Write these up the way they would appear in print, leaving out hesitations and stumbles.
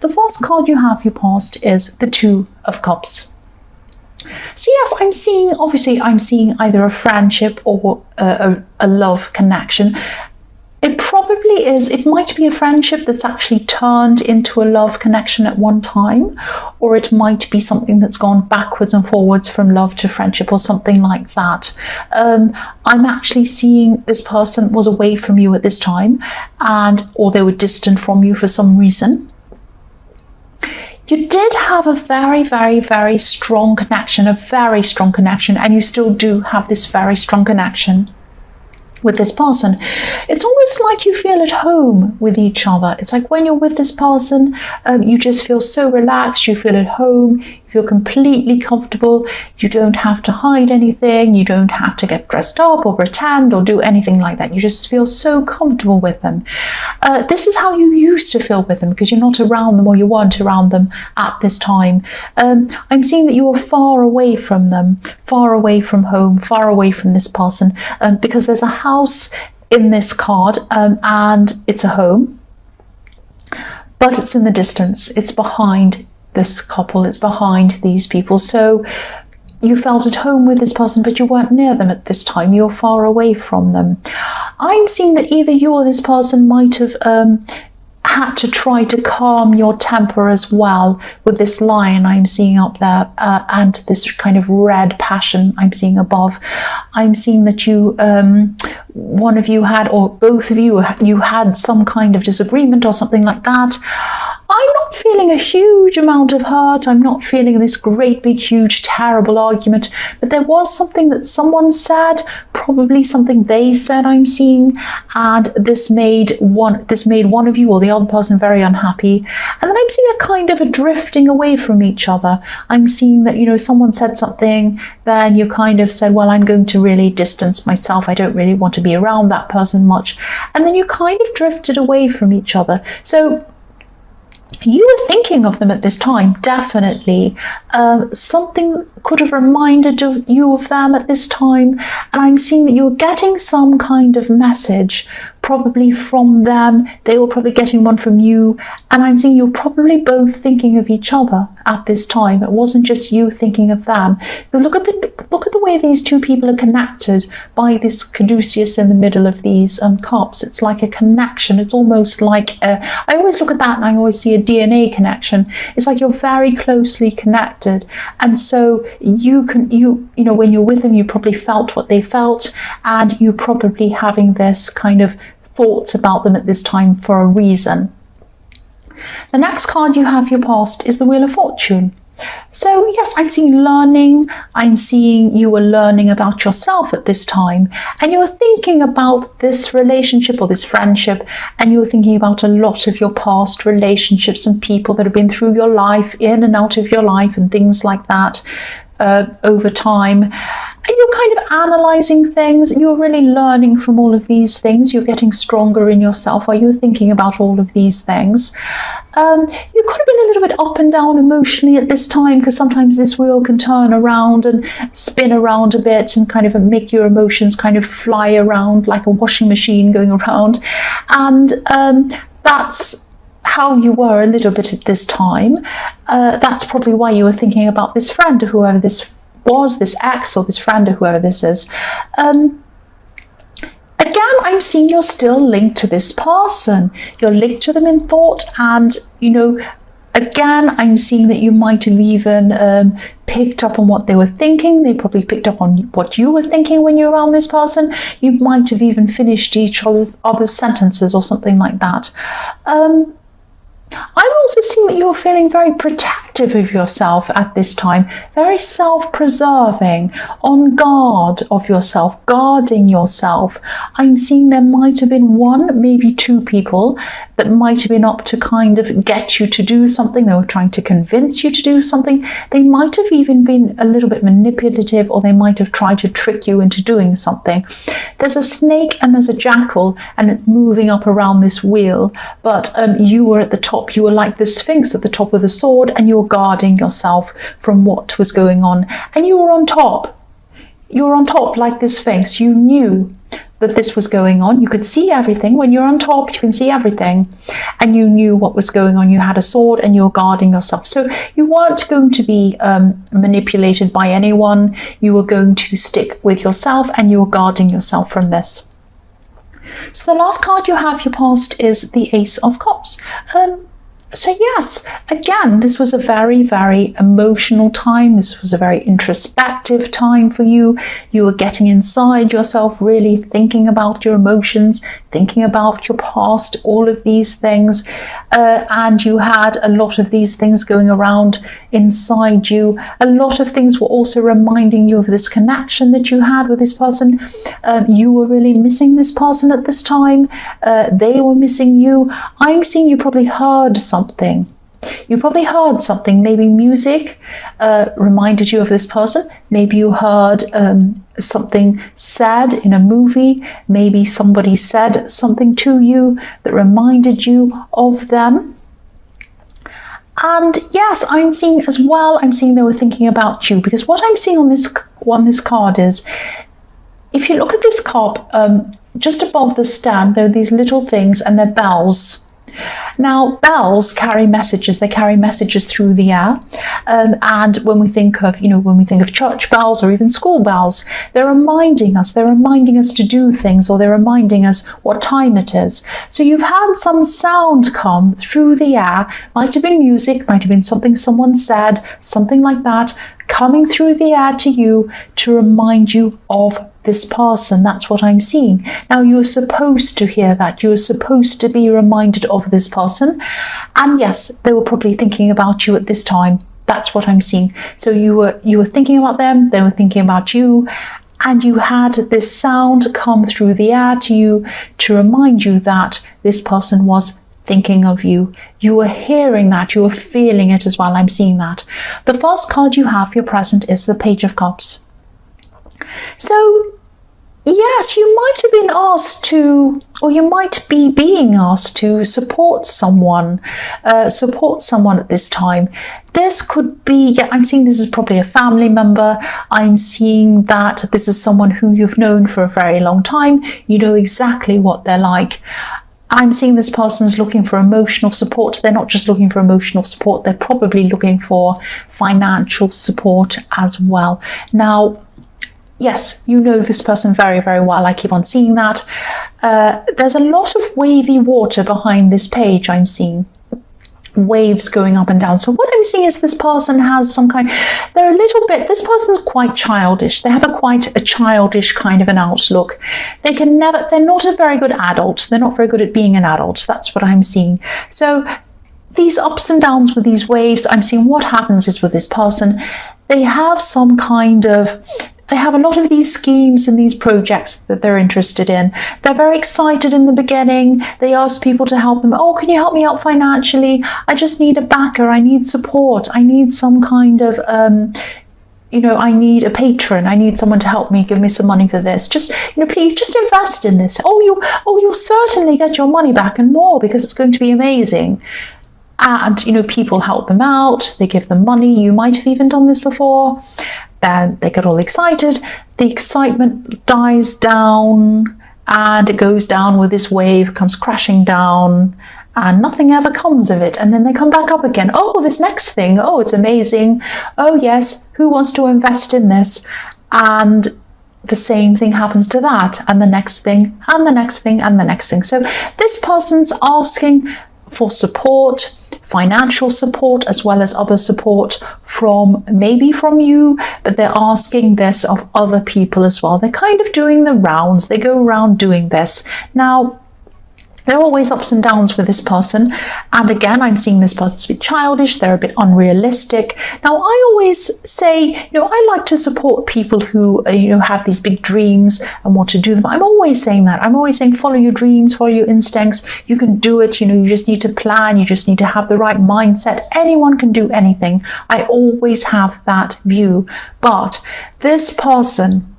The first card you have, your past, is the Two of Cups. So yes, I'm seeing either a friendship or a love connection. It probably is, it might be a friendship that's actually turned into a love connection at one time, or it might be something that's gone backwards and forwards from love to friendship or something like that. I'm actually seeing this person was away from you at this time, or they were distant from you for some reason. You did have a very, very, very strong connection, and you still do have this very strong connection with this person. It's almost like you feel at home with each other. It's like when you're with this person, you just feel so relaxed, you feel at home, you feel completely comfortable, you don't have to hide anything, you don't have to get dressed up or pretend or do anything like that. You just feel so comfortable with them. This is how you used to feel with them because you're not around them, or you weren't around them at this time. I'm seeing that you are far away from them, far away from home, far away from this person, because there's a house in this card, and it's a home, but it's in the distance. It's behind this couple, it's behind these people. So you felt at home with this person, but you weren't near them at this time. You're far away from them. I'm seeing that either you or this person might have had to try to calm your temper as well with this lion I'm seeing up there, and this kind of red passion I'm seeing above. I'm seeing that you, one of you had, or both of you, you had some kind of disagreement or something like that. I'm not feeling a huge amount of hurt. I'm not feeling this great big huge terrible argument, but there was something that someone said, probably something they said I'm seeing, and this made one of you or the other person very unhappy. And then I'm seeing a kind of a drifting away from each other. I'm seeing that, you know, someone said something, then you kind of said, well, I'm going to really distance myself. I don't really want to be around that person much. And then you kind of drifted away from each other. So you were thinking of them at this time, definitely. Something could have reminded you of them at this time. And I'm seeing that you were getting some kind of message, probably from them. They were probably getting one from you. And I'm seeing you're probably both thinking of each other at this time. It wasn't just you thinking of them. But look at the way these two people are connected by this caduceus in the middle of these cups. It's like a connection. It's almost like I always look at that and I always see a DNA connection. It's like you're very closely connected, and so you know when you're with them, you probably felt what they felt, and you're probably having this kind of thoughts about them at this time for a reason. The next card you have, your past, is the Wheel of Fortune. So yes, I'm seeing learning. I'm seeing you were learning about yourself at this time, and you were thinking about this relationship or this friendship, and you were thinking about a lot of your past relationships and people that have been through your life, in and out of your life, and things like that over time. And you're kind of analysing things. You're really learning from all of these things. You're getting stronger in yourself while you're thinking about all of these things. You could have been a little bit up and down emotionally at this time, because sometimes this wheel can turn around and spin around a bit and kind of make your emotions kind of fly around like a washing machine going around. And that's how you were a little bit at this time. That's probably why you were thinking about this friend, or whoever this was, this ex or this friend or whoever this is. Again, I'm seeing you're still linked to this person. You're linked to them in thought, and, you know, again, I'm seeing that you might have even picked up on what they were thinking. They probably picked up on what you were thinking when you were around this person. You might have even finished each other's sentences or something like that. I'm also seeing that you're feeling very protective of yourself at this time, very self-preserving, on guard of yourself, guarding yourself. I'm seeing there might have been one, maybe two people that might have been up to kind of get you to do something. They were trying to convince you to do something. They might have even been a little bit manipulative, or they might have tried to trick you into doing something. There's a snake and there's a jackal, and it's moving up around this wheel, but you were at the top. You were like the Sphinx at the top with a sword, and you were guarding yourself from what was going on, and you were on top. You were on top like the Sphinx. You knew that this was going on. You could see everything. When you're on top, you can see everything. And you knew what was going on. You had a sword and you were guarding yourself. So you weren't going to be manipulated by anyone. You were going to stick with yourself and you were guarding yourself from this. So the last card you have, your past, is the Ace of Cups. So yes, again, this was a very, very emotional time. This was a very introspective time for you. You were getting inside yourself, really thinking about your emotions, thinking about your past, all of these things. And you had a lot of these things going around inside you. A lot of things were also reminding you of this connection that you had with this person. You were really missing this person at this time. They were missing you. I'm seeing you probably heard something. You probably heard something, maybe music reminded you of this person. Maybe you heard something said in a movie. Maybe somebody said something to you that reminded you of them. And yes, I'm seeing as well, I'm seeing they were thinking about you, because what I'm seeing on this card is, if you look at this cup, just above the stand, there are these little things and they're bells. Now, bells carry messages. They carry messages through the air. And when we think of, church bells or even school bells, they're reminding us to do things, or they're reminding us what time it is. So you've had some sound come through the air. Might have been music, might have been something someone said, something like that, coming through the air to you to remind you of this person. That's what I'm seeing. Now, you're supposed to hear that. You're supposed to be reminded of this person. And yes, they were probably thinking about you at this time. That's what I'm seeing. So you were thinking about them, they were thinking about you, and you had this sound come through the air to you to remind you that this person was thinking of you. You were hearing that, you were feeling it as well. I'm seeing that. The first card you have for your present is the Page of Cups. So yes, you might have been asked to, or you might be being asked to support someone at this time. This could be, I'm seeing this is probably a family member. I'm seeing that this is someone who you've known for a very long time. You know exactly what they're like. I'm seeing this person's looking for emotional support. They're not just looking for emotional support, they're probably looking for financial support as well. Now, yes, you know this person very, very well. I keep on seeing that. There's a lot of wavy water behind this page. I'm seeing waves going up and down. So what I'm seeing is this person has they're a little bit, this person's quite childish. They have quite a childish kind of an outlook. They're not a very good adult. They're not very good at being an adult. That's what I'm seeing. So these ups and downs with these waves, I'm seeing what happens is with this person, they have they have a lot of these schemes and these projects that they're interested in. They're very excited in the beginning. They ask people to help them. Oh, can you help me out financially? I just need a backer. I need support. I need some kind of, I need a patron. I need someone to help me, give me some money for this. Just, please just invest in this. You'll certainly get your money back and more, because it's going to be amazing. And, people help them out. They give them money. You might have even done this before. Then they get all excited. The excitement dies down and it goes down with this wave, comes crashing down, and nothing ever comes of it. And then they come back up again. Oh, this next thing. Oh, it's amazing. Oh, yes. Who wants to invest in this? And the same thing happens to that, and the next thing, and the next thing, and the next thing. So this person's asking for support, financial support, as well as other support maybe from you, but they're asking this of other people as well. They're kind of doing the rounds. They go around doing this. Now, there are always ups and downs with this person. And again, I'm seeing this person to be childish. They're a bit unrealistic. Now, I always say, I like to support people who, have these big dreams and want to do them. I'm always saying that. I'm always saying, follow your dreams, follow your instincts. You can do it. You just need to plan. You just need to have the right mindset. Anyone can do anything. I always have that view. But this person,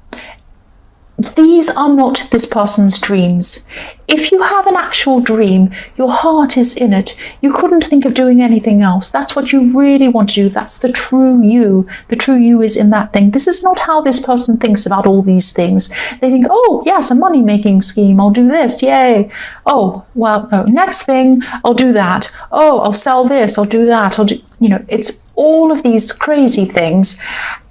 these are not this person's dreams. If you have an actual dream, your heart is in it. You couldn't think of doing anything else. That's what you really want to do. That's the true you. The true you is in that thing. This is not how this person thinks about all these things. They think, oh, yes, a money-making scheme. I'll do this. Yay. Oh, well, no, next thing, I'll do that. Oh, I'll sell this. I'll do that. It's all of these crazy things.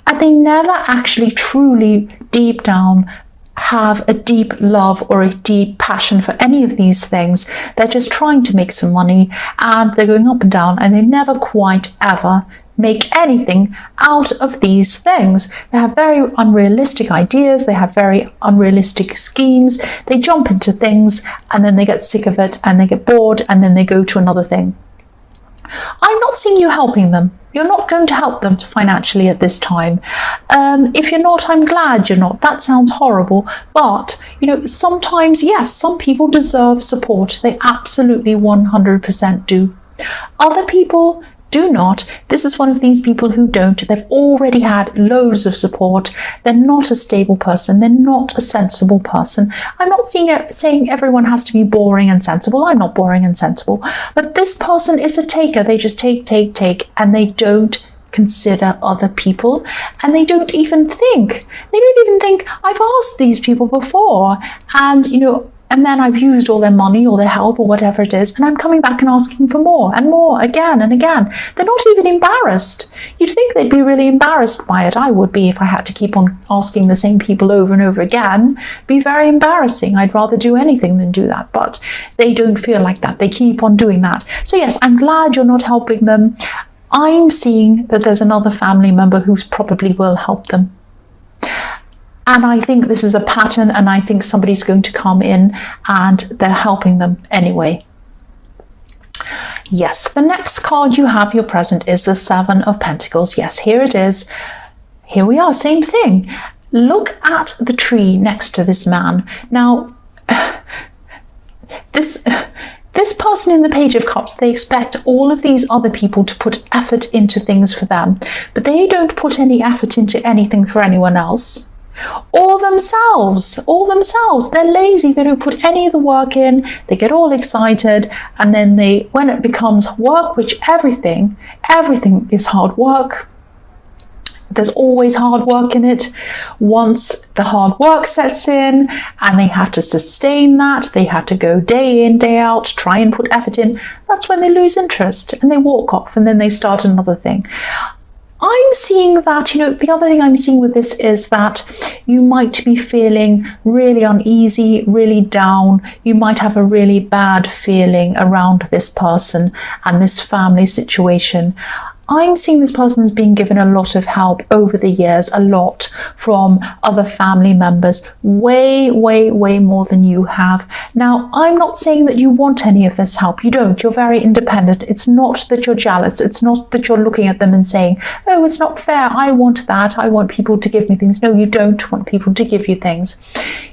And they never actually truly deep down have a deep love or a deep passion for any of these things. They're just trying to make some money, and they're going up and down, and they never quite ever make anything out of these things. They have very unrealistic ideas. They have very unrealistic schemes. They jump into things and then they get sick of it and they get bored and then they go to another thing. I'm not seeing you helping them. You're not going to help them financially at this time. If you're not, I'm glad you're not. That sounds horrible. But, sometimes, yes, some people deserve support. They absolutely 100% do. Other people do not. This is one of these people who don't. They've already had loads of support. They're not a stable person. They're not a sensible person. I'm not saying everyone has to be boring and sensible. I'm not boring and sensible. But this person is a taker. They just take, and they don't consider other people, and they don't even think. I've asked these people before, and then I've used all their money or their help or whatever it is, and I'm coming back and asking for more and more again and again. They're not even embarrassed. You'd think they'd be really embarrassed by it. I would be if I had to keep on asking the same people over and over again. It'd be very embarrassing. I'd rather do anything than do that, but they don't feel like that. They keep on doing that. So yes, I'm glad you're not helping them. I'm seeing that there's another family member who probably will help them. And I think this is a pattern, and I think somebody's going to come in and they're helping them anyway. Yes, the next card you have, your present, is the Seven of Pentacles. Yes, here it is. Here we are, same thing. Look at the tree next to this man. Now, this person in the Page of Cups, they expect all of these other people to put effort into things for them, but they don't put any effort into anything for anyone else. Or themselves. They're lazy. They don't put any of the work in. They get all excited, and then when it becomes work, which everything is hard work. There's always hard work in it. Once the hard work sets in and they have to sustain that, they have to go day in, day out, try and put effort in, that's when they lose interest and they walk off, and then they start another thing. I'm seeing that, the other thing I'm seeing with this is that you might be feeling really uneasy, really down. You might have a really bad feeling around this person and this family situation. I'm seeing this person's being given a lot of help over the years, a lot from other family members, way, way, way more than you have. Now, I'm not saying that you want any of this help. You don't. You're very independent. It's not that you're jealous. It's not that you're looking at them and saying, oh, it's not fair. I want that. I want people to give me things. No, you don't want people to give you things.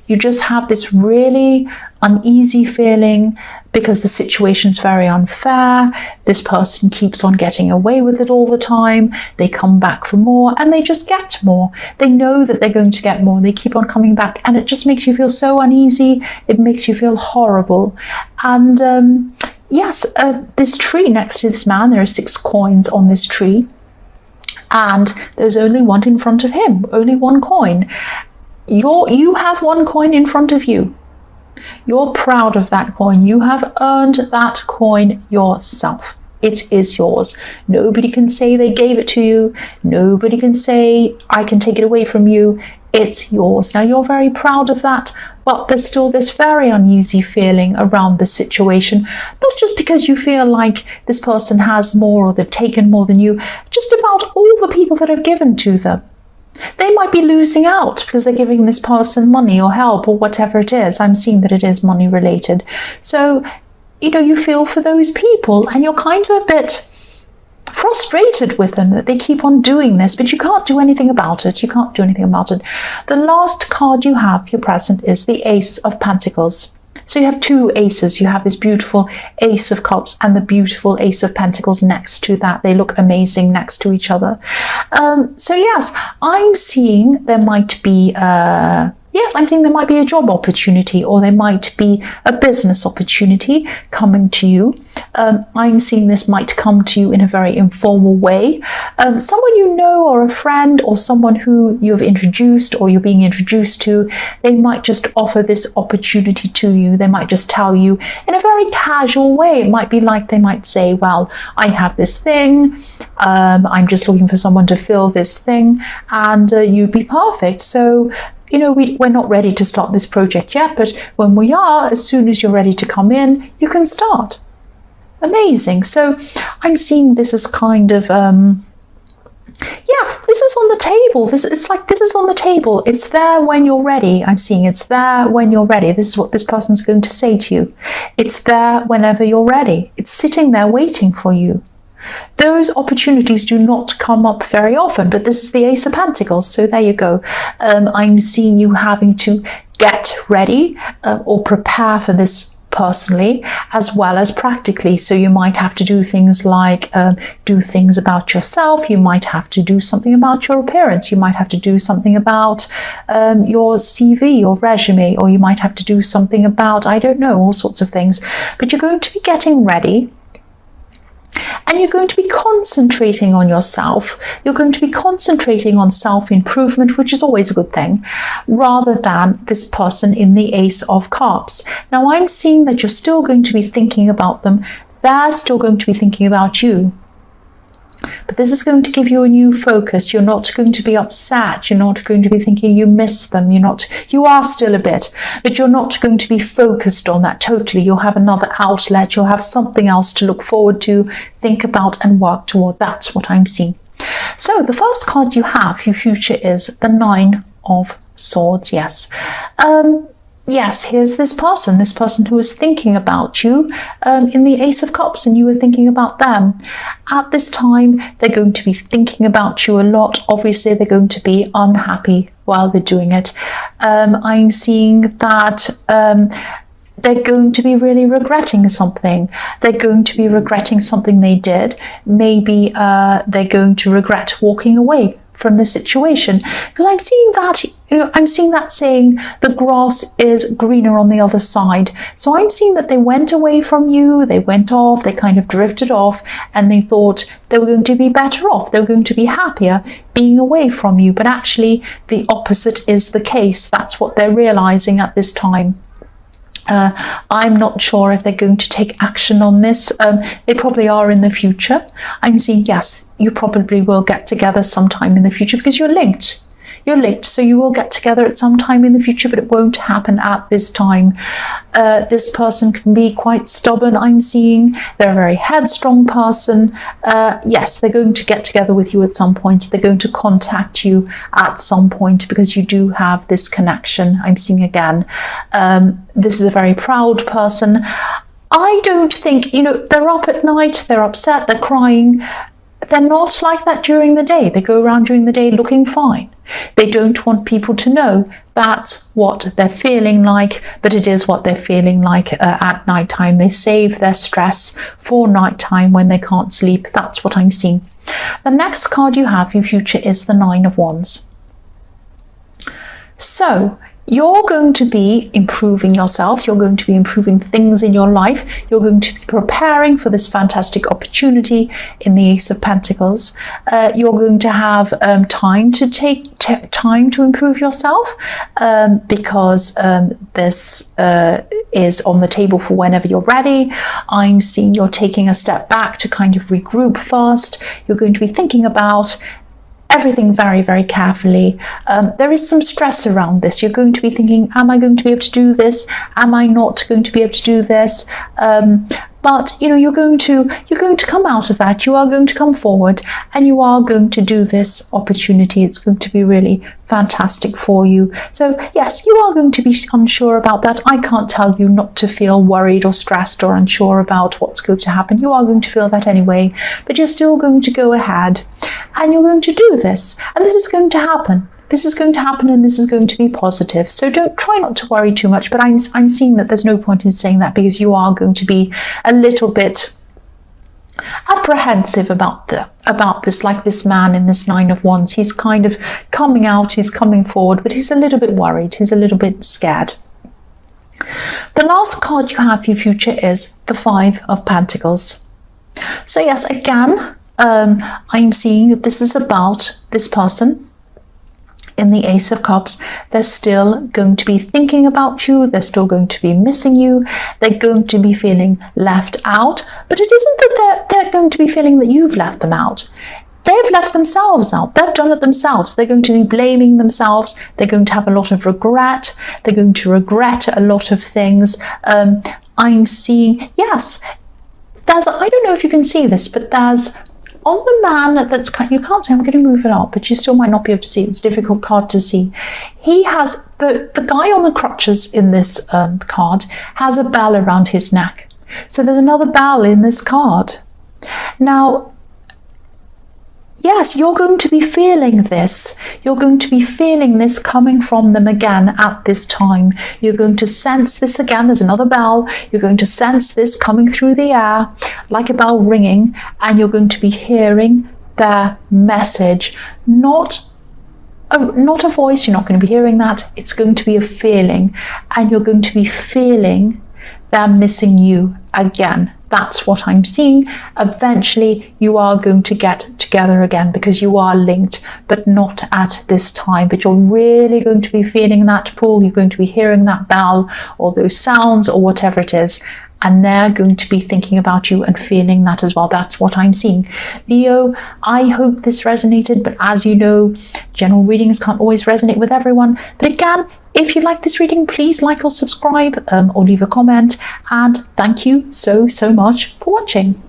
You just have this really uneasy feeling because the situation's very unfair. This person keeps on getting away with it all the time. They come back for more and they just get more. They know that they're going to get more. They keep on coming back, and it just makes you feel so uneasy. It makes you feel horrible. And yes, this tree next to this man, there are 6 coins on this tree, and there's only one in front of him, only one coin. You have one coin in front of you. You're proud of that coin. You have earned that coin yourself. It is yours. Nobody can say they gave it to you. Nobody can say, I can take it away from you. It's yours. Now, you're very proud of that, but there's still this very uneasy feeling around the situation, not just because you feel like this person has more or they've taken more than you, just about all the people that are given to them. They might be losing out because they're giving this person money or help or whatever it is. I'm seeing that it is money related. So, you feel for those people, and you're kind of a bit frustrated with them that they keep on doing this, but you can't do anything about it. The last card you have, your present, is the Ace of Pentacles. So you have 2 aces. You have this beautiful Ace of Cups and the beautiful Ace of Pentacles next to that. They look amazing next to each other. So yes, I'm seeing there might be yes, I'm saying there might be a job opportunity, or there might be a business opportunity coming to you. I'm seeing this might come to you in a very informal way. Someone you know, or a friend, or someone who you've introduced or you're being introduced to, they might just offer this opportunity to you. They might just tell you in a very casual way. It might be like they might say, well, I have this thing. I'm just looking for someone to fill this thing, and you'd be perfect. So, you know, we're not ready to start this project yet, but when we are, as soon as you're ready to come in, you can start. Amazing. So I'm seeing this as kind of, this is on the table. It's like this is on the table. It's there when you're ready. I'm seeing it's there when you're ready. This is what this person's going to say to you. It's there whenever you're ready. It's sitting there waiting for you. Those opportunities do not come up very often, but this is the Ace of Pentacles, so there you go. I'm seeing you having to get ready or prepare for this personally as well as practically. So you might have to do things like do things about yourself. You might have to do something about your appearance. You might have to do something about your CV or resume, or you might have to do something about, I don't know, all sorts of things. But you're going to be getting ready. And you're going to be concentrating on yourself. You're going to be concentrating on self-improvement, which is always a good thing, rather than this person in the Ace of Cups. Now, I'm seeing that you're still going to be thinking about them. They're still going to be thinking about you. But this is going to give you a new focus. You're not going to be upset. You're not going to be thinking you miss them. You are still a bit, but you're not going to be focused on that totally. You'll have another outlet. You'll have something else to look forward to, think about, and work toward. That's what I'm seeing. So the first card you have, your future, is the Nine of Swords. Yes. Yes, here's this person who was thinking about you in the Ace of Cups, and you were thinking about them. At this time, they're going to be thinking about you a lot. Obviously, they're going to be unhappy while they're doing it. I'm seeing that they're going to be really regretting something. They're going to be regretting something they did. Maybe they're going to regret walking away from the situation, because I'm seeing that, I'm seeing that saying the grass is greener on the other side. So I'm seeing that they went away from you, they went off, they kind of drifted off, and they thought they were going to be better off, they were going to be happier being away from you. But actually the opposite is the case. That's what they're realizing at this time. I'm not sure if they're going to take action on this. They probably are in the future. I'm seeing, yes, you probably will get together sometime in the future, because you're linked. You're linked, so you will get together at some time in the future, but it won't happen at this time. This person can be quite stubborn, I'm seeing. They're a very headstrong person. Yes, they're going to get together with you at some point. They're going to contact you at some point, because you do have this connection, I'm seeing again. This is a very proud person. I don't think, they're up at night, they're upset, they're crying. They're not like that during the day. They go around during the day looking fine. They don't want people to know that's what they're feeling like, but it is what they're feeling like at nighttime. They save their stress for nighttime when they can't sleep. That's what I'm seeing. The next card you have, your future, is the Nine of Wands. So you're going to be improving yourself. You're going to be improving things in your life. You're going to be preparing for this fantastic opportunity in the Ace of Pentacles. You're going to have time to take time to improve yourself, because this is on the table for whenever you're ready. I'm seeing you're taking a step back to kind of regroup first. You're going to be thinking about everything very, very carefully. There is some stress around this. You're going to be thinking, am I going to be able to do this? Am I not going to be able to do this? But you're going to come out of that. You are going to come forward, and you are going to do this opportunity. It's going to be really fantastic for you. So yes, you are going to be unsure about that. I can't tell you not to feel worried or stressed or unsure about what's going to happen. You are going to feel that anyway, but you're still going to go ahead, and you're going to do this, and this is going to happen. This is going to happen, and this is going to be positive. So try not to worry too much, but I'm seeing that there's no point in saying that, because you are going to be a little bit apprehensive about about this, like this man in this Nine of Wands. He's kind of coming out, he's coming forward, but he's a little bit worried, he's a little bit scared. The last card you have for your future is the Five of Pentacles. So yes, again, I'm seeing that this is about this person. In the Ace of Cups, they're still going to be thinking about you, they're still going to be missing you, they're going to be feeling left out, but it isn't that they're going to be feeling that you've left them out. They've left themselves out, they've done it themselves, they're going to be blaming themselves, they're going to have a lot of regret, they're going to regret a lot of things. I'm seeing, yes, I don't know if you can see this, but there's on the man that's, you can't say, I'm going to move it up, but you still might not be able to see. It's a difficult card to see. He has, the guy on the crutches in this card has a bell around his neck. So there's another bell in this card. Now, yes, you're going to be feeling this. You're going to be feeling this coming from them again at this time. You're going to sense this again. There's another bell. You're going to sense this coming through the air like a bell ringing, and you're going to be hearing their message. Not a voice. You're not going to be hearing that. It's going to be a feeling, and you're going to be feeling they're missing you again. That's what I'm seeing. Eventually, you are going to get together again because you are linked, but not at this time. But you're really going to be feeling that pull. You're going to be hearing that bell or those sounds or whatever it is. And they're going to be thinking about you and feeling that as well. That's what I'm seeing. Leo, I hope this resonated, but as you know, general readings can't always resonate with everyone. But again, if you like this reading, please like or subscribe or leave a comment. And thank you so much for watching.